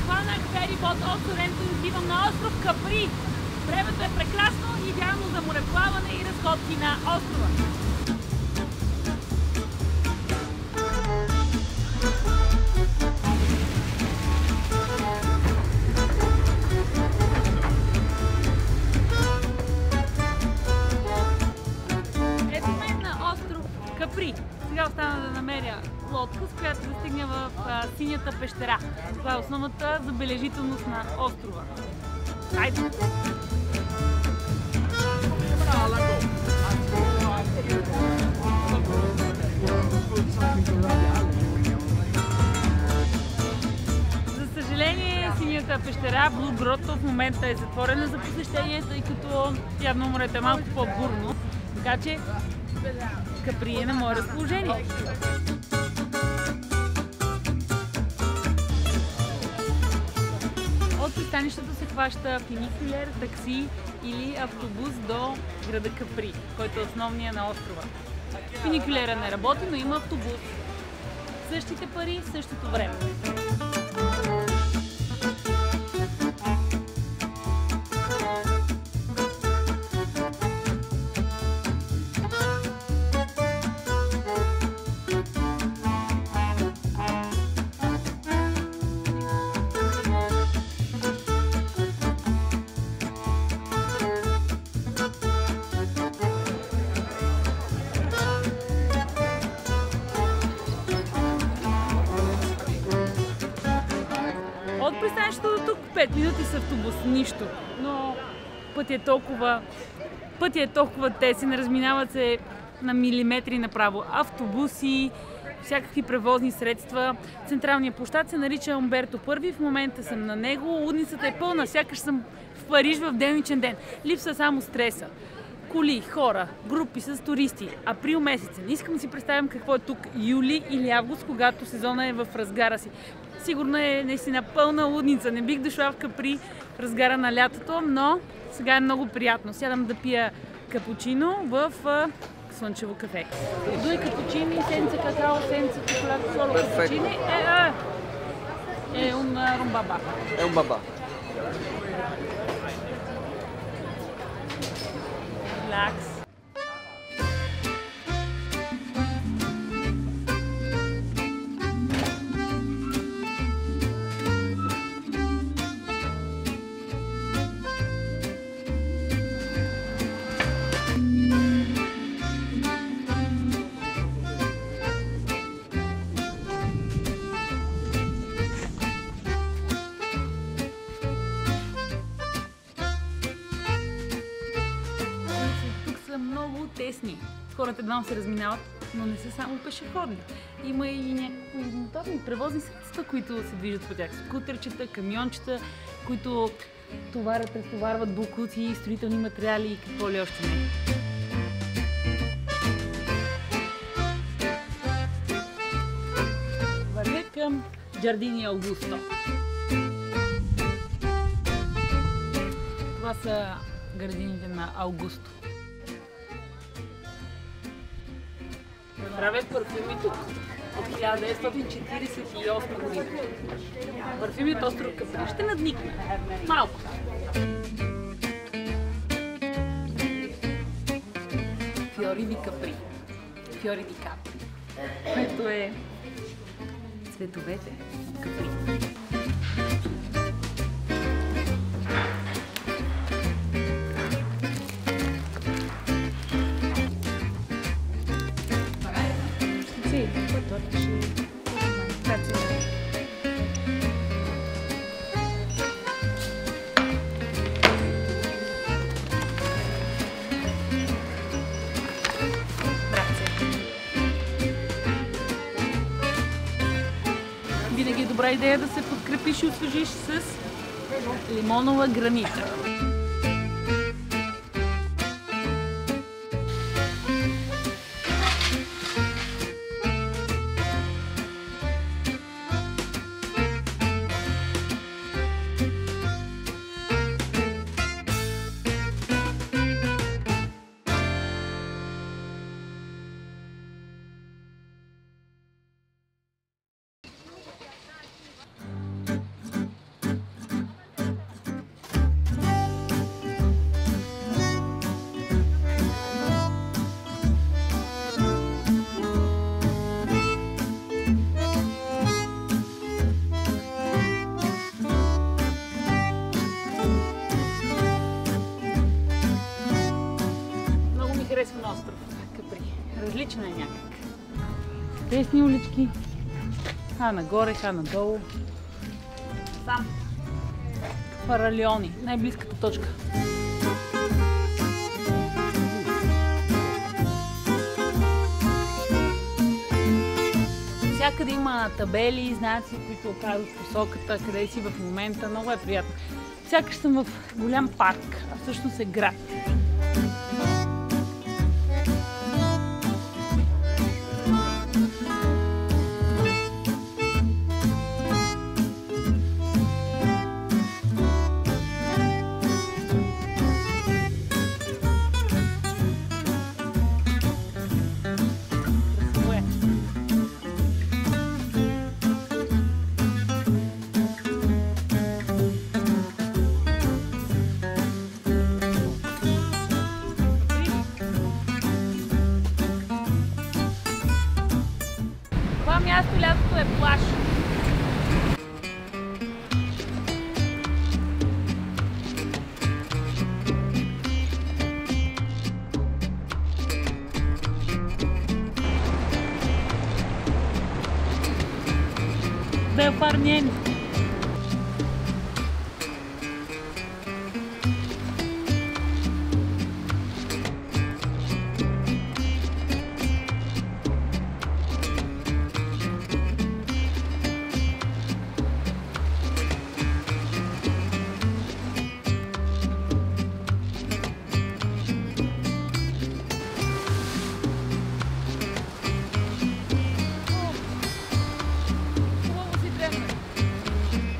Хванах ферибот от Соренто и отивам на остров Капри. Времето е прекрасно, идеално за мореплаване и разходки на острова. Ето мен на остров Капри. Сега остана да намеря лодка, с която да стигня в синята пещера. Това е основната забележителност на острова. Хайде! За съжаление, синята пещера Блу Грото в момента е затворена за посещение, тъй като явно морето е малко по-бурно. Така че Капри е на мое разположение. От пристанището се хваща фуникулер, такси или автобус до града Капри, който е основния на острова. Фуникулера не работи, но има автобус. Същите пари, същото време. От пристанището до тук 5 минути с автобус, нищо. Но пътя е толкова тесен, разминават се на милиметри направо автобуси, всякакви превозни средства. Централният площад се нарича Умберто I, в момента съм на него. Лудницата е пълна, сякаш съм в Париж в делничен ден. Липсва само стреса. Коли, хора, групи с туристи. Април месец. Не искам да си представям какво е тук юли или август, когато сезона е в разгара си. Сигурно е наистина пълна лудница. Не бих дошла в Капри в разгара на лятото, но сега е много приятно. Сядам да пия капучино в слънчево кафе. Due cappuccini senza cacao, senza cioccolato, solo cappuccini e un rumbaba. È un babà. Relax. Много тесни. Хората едва се разминават, но не са само пешеходни. Има и някакви моторни превозни средства, които се движат по тях. Скутерчета, камиончета, които товарят, разтоварват боклуци, строителни материали и какво ли още не. Вървя към Джардини Аугусто. Това са градините на Аугусто. Правят парфюми тук от 1948 година. Парфюми от остров Капри. Ще надникне. Малко. Фиори ди Капри. Фиори ди Капри. Което е цветовете от Капри. Винаги е добра идея да се подкрепиш и освежиш с лимонова граница. тесни улички. Ха нагоре, ха надолу. Сам. Фаралиони, най-близката точка. Всякъде има табели, знаци, които казват посоката, къде си в момента. Много е приятно. Сякаш съм в голям парк, а всъщност е град. Това място лятото е плаж. Белфарниен.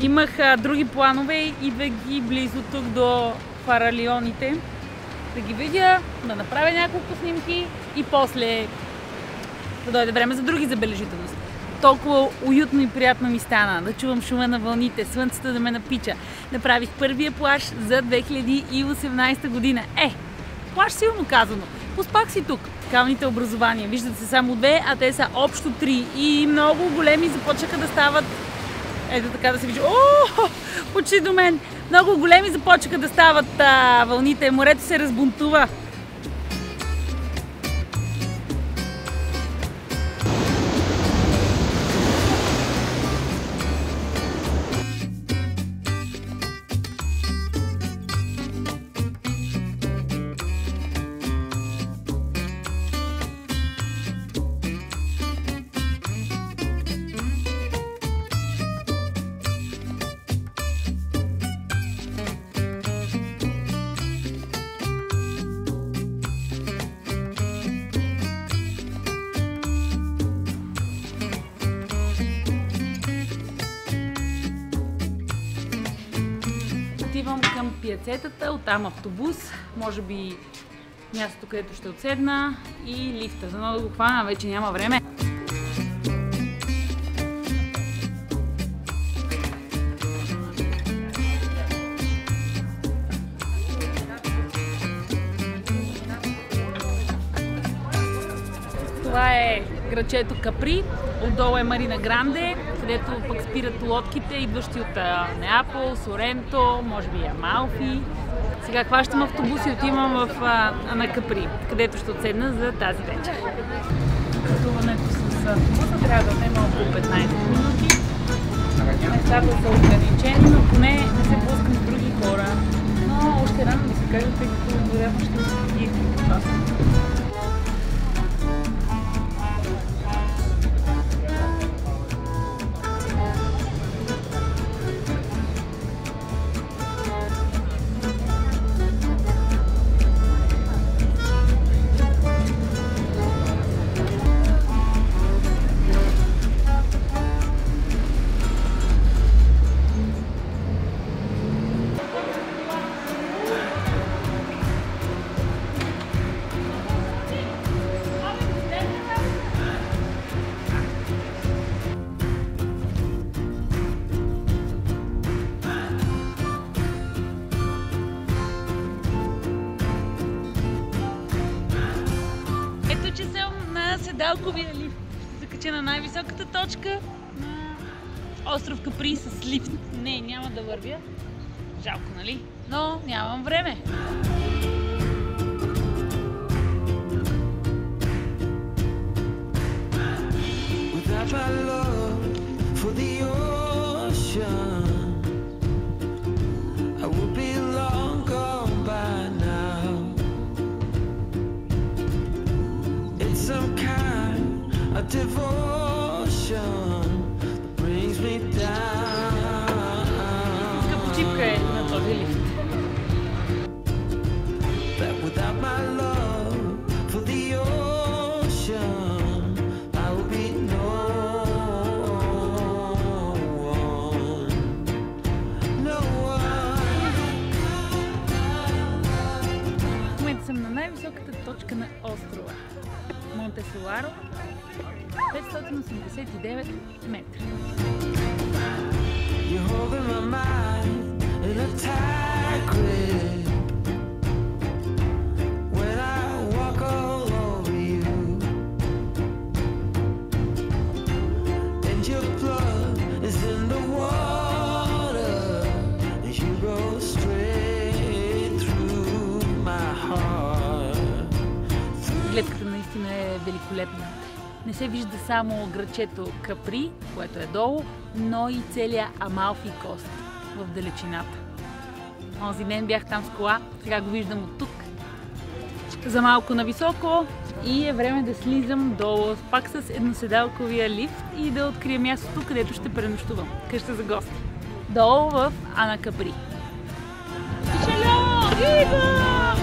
Имах други планове, идвайки близо тук до Фаралионите, да ги видя, да направя няколко снимки и после да дойде време за други забележителности. Толкова уютно и приятно ми стана да чувам шума на вълните, слънцето да ме напича. Направих първия плаж за 2018 година. Плаж силно казано. Поспах си тук. Скалните образования. Виждат се само две, а те са общо три. И много големи започнаха да стават. Ето така да се вижда. Почти до мен. Много големи започнаха да стават вълните. Морето се разбунтува. Отивам към пиацетата, оттам автобус, може би мястото, където ще отседна и лифта. За да го хвана, вече няма време. Това е градчето Капри, отдолу е Марина Гранде, където пък спират лодките, идващи от Неапол, Соренто, може би Амалфи. Сега хващам автобус и отивам на Капри, където ще отседна за тази вечер. Пътуването с автобуса трябва да отнема около 15 минути. Местата са ограничени, но поне не се блъскам с други хора. Но още рано да се кажа, тъй като вероятно ще се ги седалковия лифт. Ще се кача на най-високата точка на остров Капри с лифт. Не, няма да вървя. Жалко, нали? Но нямам време. крачка. Иска почивка е на този лифт. В момента съм на най-високата точка на острова Монте Соларо, 589 метра. Гледката наистина е великолепна. Не се вижда само градчето Капри, което е долу, но и целият Амалфи кост в далечината. Онзи ден бях там с кола, сега го виждам от тук. За малко нависоко и е време да слизам долу, пак с едноседалковия лифт и да открия мястото, където ще пренощувам. Къща за гости. Долу в Ана Капри. Пишело! Идва!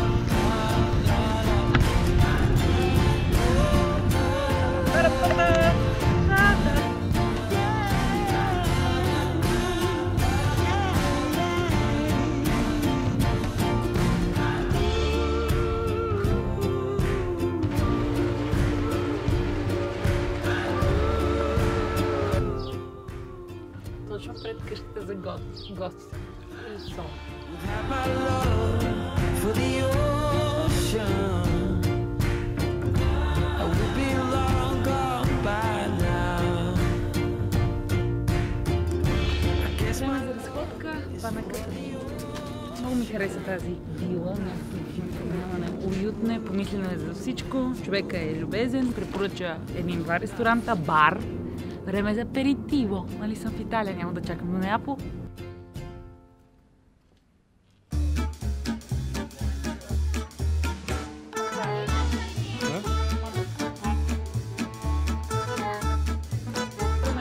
Точно пред къщата за гости. И сон. Време за разходка, панаката. Много ми хареса тази вила, уютна е, помислена е за всичко, човека е любезен, препоръча един-два ресторанта, бар. Време за аперитиво. Нали съм в Италия, няма да чакам до Неапол.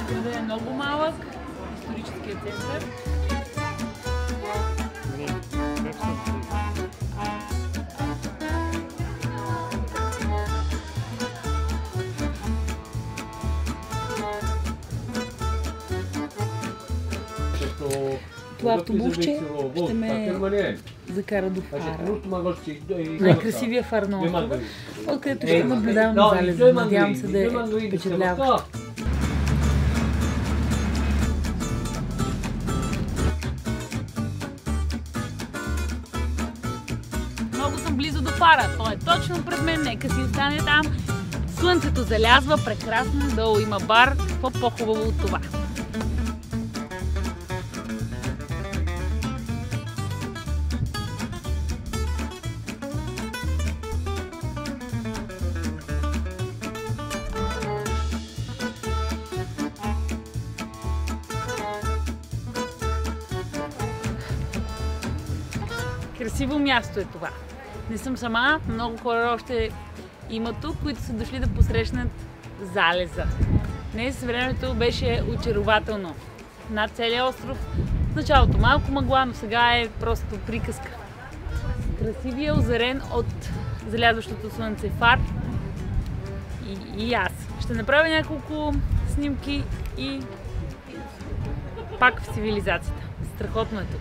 Градът е много малък, историческият център. Това автобусче ще ме закара до фара. Най-красивия фар на острова, откъдето ще наблюдавам залеза. Надявам се да е впечатляващо. Много съм близо до фара. Той е точно пред мен. Нека си остане там. Слънцето залязва прекрасно. Долу има бар. Какво по-хубаво от това? Красиво място е това. Не съм сама, много хора още има тук, които са дошли да посрещнат залеза. Днес времето беше очарователно. Над целия остров. В началото малко мъгла, но сега е просто приказка. Красивия, озарен от залязващото слънце фар. И аз. Ще направя няколко снимки и пак в цивилизацията. Страхотно е тук.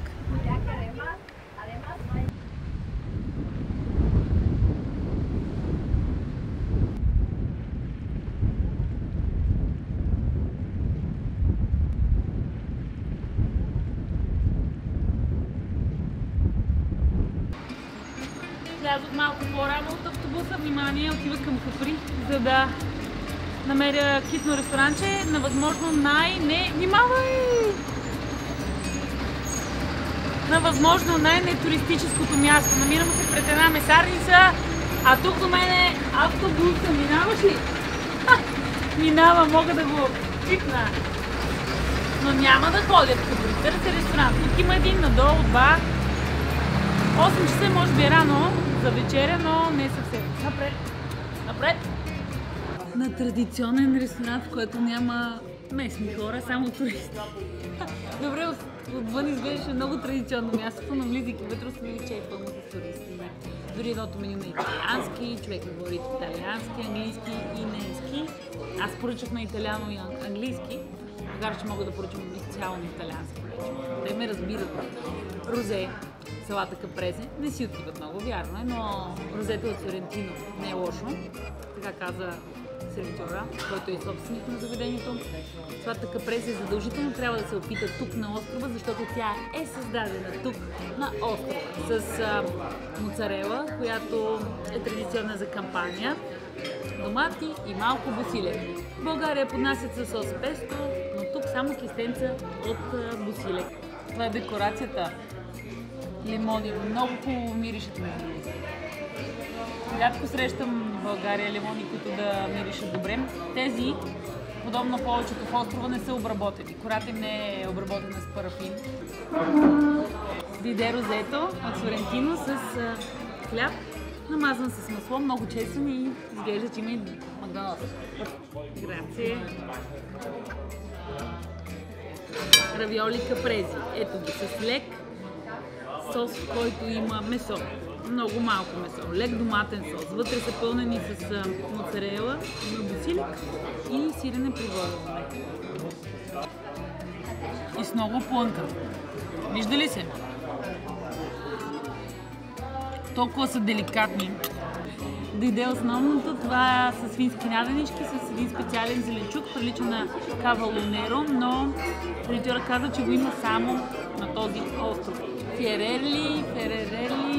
Слязох малко по-рано от автобуса, внимание, отивах към Капри, за да намеря китно ресторанче на възможно най-нетуристическото място. Намирам се пред една месарница, а тук до мен е автобуса. Минаваш ли? Минава, мога да го пипна. Но няма да ходят, като търся ресторант. Тук има един надолу, два. 8 часа може би е рано за вечеря, но не съвсем. Напред! Напред! На традиционен ресторант, в който няма местни хора, само туристи. Добре, отвън изглеждаше много традиционно мястото, но влизайки вътре установи, че е пълно с туристи. Дори едното меню на италиански, човек говори италиански, английски и немски. Аз поръчах на италиано и английски, макар че мога да поръчам изцяло на италиански. Те ме разбират. Розе, салата капрезе, не си отиват много, вярно е, но розето от Сорентино не е лошо. Така каза сервитьора, който е собственик на заведението. Салата капрезе задължително трябва да се опита тук на острова, защото тя е създадена тук на острова с моцарела, която е традиционна за кампания, домати и малко босилек. В България поднасят със сос песто, но тук само кистенца от босилек. Това е декорацията. Лимони. Много хубаво миришат между другото. Рядко срещам в България лимони, които да миришат добре. Тези, подобно повечето в острова, не са обработени. Кората им не е обработена с парафин. Диде розето от Сорентино с хляб, намазан с масло, много чесън и изглежда, че има и магданоз. Грация. Равиоли капрези. Ето ги с лек сос, в който има месо. Много малко месо. Лек доматен сос. Вътре са пълнени с моцарела, има босилек и сирене приволено. И с много плънка. Вижда ли се? Толкова са деликатни. Дойде основното, това са свински наденички с един специален зеленчук, прилича на кавалонеро, но сервитьорът каза, че го има само на този остров. Феререли,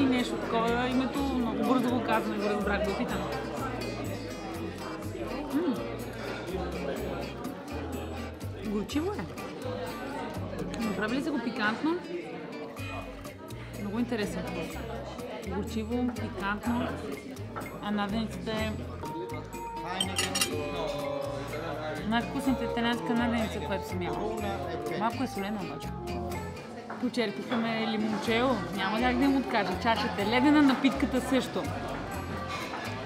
нещо такова името, много бързо го казвам, го разбрах, го питам. Горчиво е. Направили са го пикантно. Много интересен вкус. Горчиво, пикантно, а наденицата е най-вкусната италианска наденица, която съм яла. Малко е солена обаче. Почерпиха ме лимончело, няма как да им откажа. Чашата е ледена, напитката също.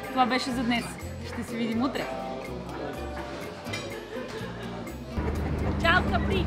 Това беше за днес. Ще се видим утре. Чао, Капри!